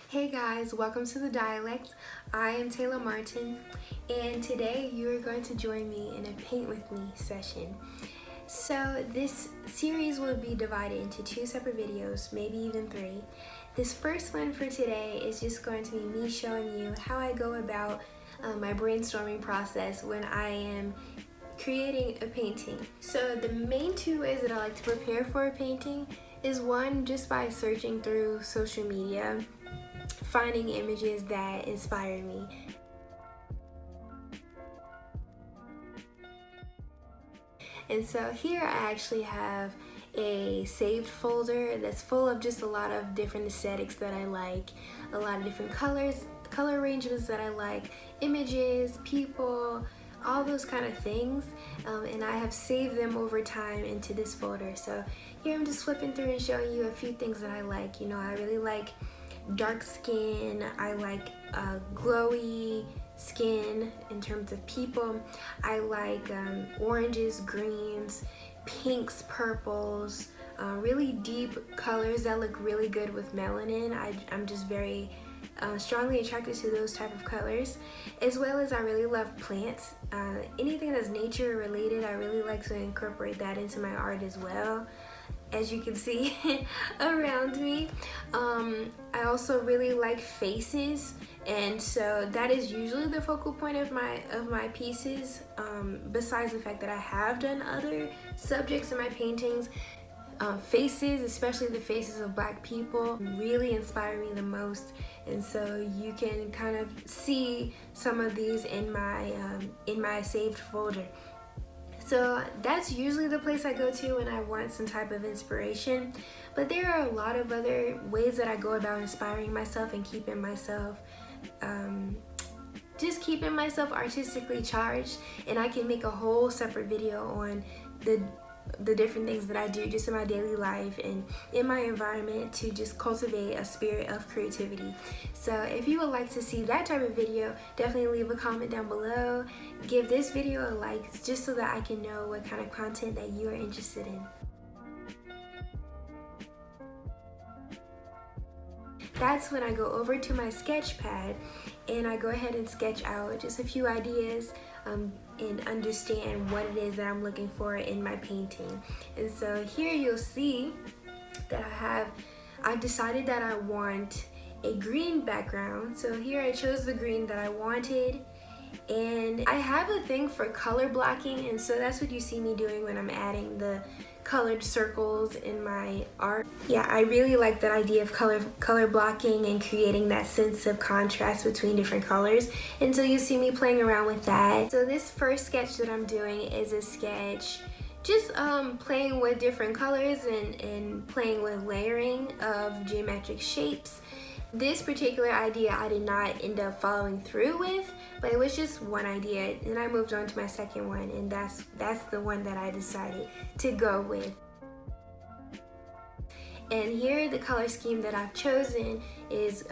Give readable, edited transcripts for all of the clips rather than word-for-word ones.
Hey guys, welcome to The Dialect. I am Taylor Martin, and today you are going to join me in a paint with me session. So this series will be divided into two separate videos, maybe even three. This first one for today is just going to be me showing you how I go about my brainstorming process when I am creating a painting. So the main two ways that I like to prepare for a painting is one, just by searching through social media, finding images that inspire me. And so here I actually have a saved folder that's full of just a lot of different aesthetics that I like, a lot of different colors, color arrangements that I like, images, people, all those kind of things, and I have saved them over time into this folder. So here I'm just flipping through and showing you a few things that I like. You know, I really like dark skin, I like glowy skin in terms of people. I like oranges, greens, pinks, purples, really deep colors that look really good with melanin. I'm just very strongly attracted to those type of colors, as well as I really love plants. Anything that's nature related, I really like to incorporate that into my art as well, as you can see around me. I also really like faces, and so that is usually the focal point of my pieces, besides the fact that I have done other subjects in my paintings. Faces, especially the faces of Black people, really inspire me the most, and so you can kind of see some of these in my saved folder. So that's usually the place I go to when I want some type of inspiration, but there are a lot of other ways that I go about inspiring myself and keeping myself just keeping myself artistically charged, and I can make a whole separate video on the different things that I do just in my daily life and in my environment to just cultivate a spirit of creativity. So if you would like to see that type of video, definitely leave a comment down below. Give this video a like just so that I can know what kind of content that you are interested in. That's when I go over to my sketch pad and I go ahead and sketch out just a few ideas and understand what it is that I'm looking for in my painting. And so here you'll see that I've decided that I want a green background. So here I chose the green that I wanted, and I have a thing for color blocking, and so that's what you see me doing when I'm adding the colored circles in my art. Yeah, I really like that idea of color blocking and creating that sense of contrast between different colors, and so you see me playing around with that. So this first sketch that I'm doing is a sketch just playing with different colors and playing with layering of geometric shapes. This particular idea I did not end up following through with, but it was just one idea, and I moved on to my second one, and that's the one that I decided to go with. And here the color scheme that I've chosen is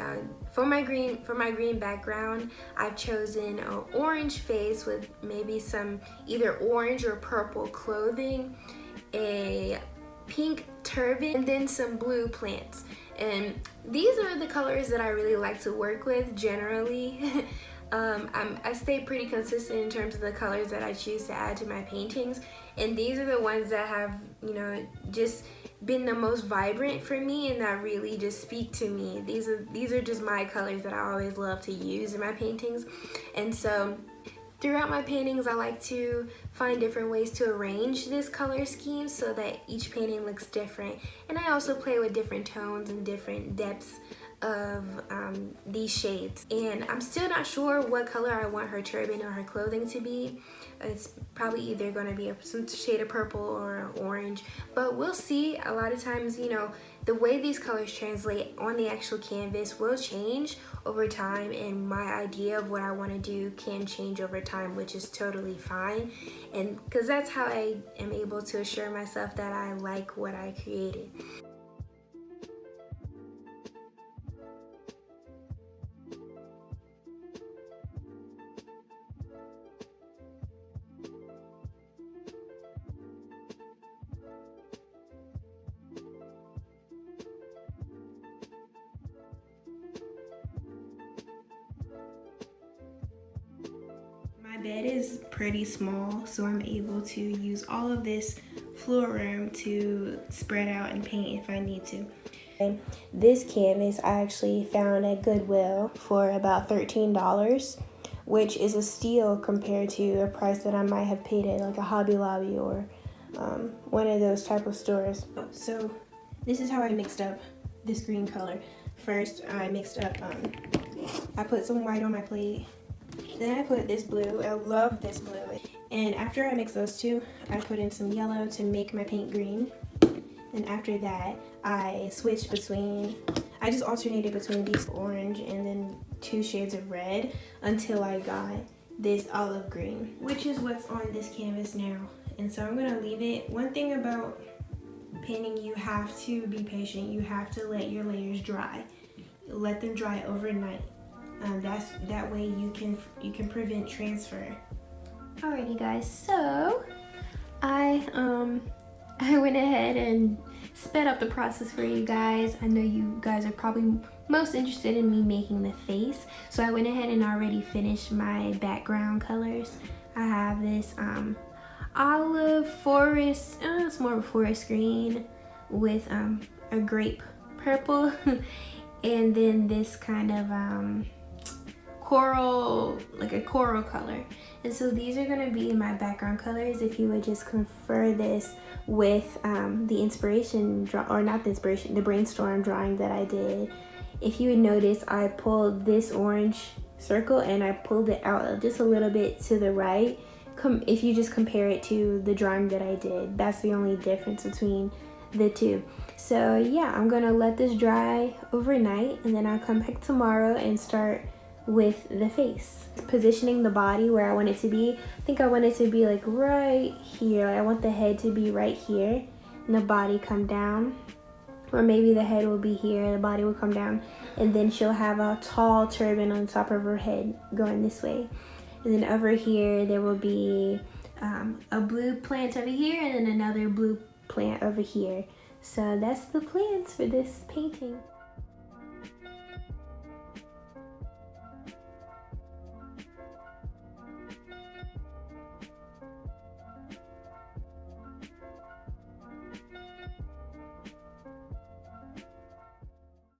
for my green background, I've chosen an orange face with maybe some either orange or purple clothing, a pink turban, and then some blue plants. And these are the colors that I really like to work with generally. I stay pretty consistent in terms of the colors that I choose to add to my paintings, and these are the ones that have, you know, just been the most vibrant for me and that really just speak to me. These are just my colors that I always love to use in my paintings. And so throughout my paintings, I like to find different ways to arrange this color scheme so that each painting looks different. And I also play with different tones and different depths of these shades. And I'm still not sure what color I want her turban or her clothing to be. It's probably either going to be some shade of purple or orange, but we'll see. A lot of times, you know, the way these colors translate on the actual canvas will change over time, and my idea of what I want to do can change over time, which is totally fine, and because that's how I am able to assure myself that I like what I created. bed is pretty small, so I'm able to use all of this floor room to spread out and paint if I need to. And this canvas I actually found at Goodwill for about $13, which is a steal compared to a price that I might have paid at like a Hobby Lobby or one of those type of stores. So this is how I mixed up this green color. First, I mixed up, I put some white on my plate. Then I put this blue. I love this blue. And after I mix those two, I put in some yellow to make my paint green. And after that, I switched between, I just alternated between these orange and then 2 shades of red until I got this olive green, which is what's on this canvas now. And so I'm gonna leave it. One thing about painting, you have to be patient. You have to let your layers dry. Let them dry overnight. That way you can prevent transfer. Alrighty guys, so I went ahead and sped up the process for you guys. I know you guys are probably most interested in me making the face, so I went ahead and already finished my background colors. I have this olive forest, it's more of a forest green with a grape purple and then this kind of coral, like a coral color. And so these are going to be my background colors. If you would just confer this with the inspiration or not the inspiration, the brainstorm drawing that I did, if you would notice, I pulled this orange circle and I pulled it out just a little bit to the right. If you just compare it to the drawing that I did, that's the only difference between the two. So yeah, I'm gonna let this dry overnight and then I'll come back tomorrow and start with the face. Positioning the body where I want it to be. I think I want it to be like right here. I want the head to be right here and the body come down. Or maybe the head will be here, the body will come down, and then she'll have a tall turban on top of her head going this way. And then over here, there will be a blue plant over here and then another blue plant over here. So that's the plans for this painting.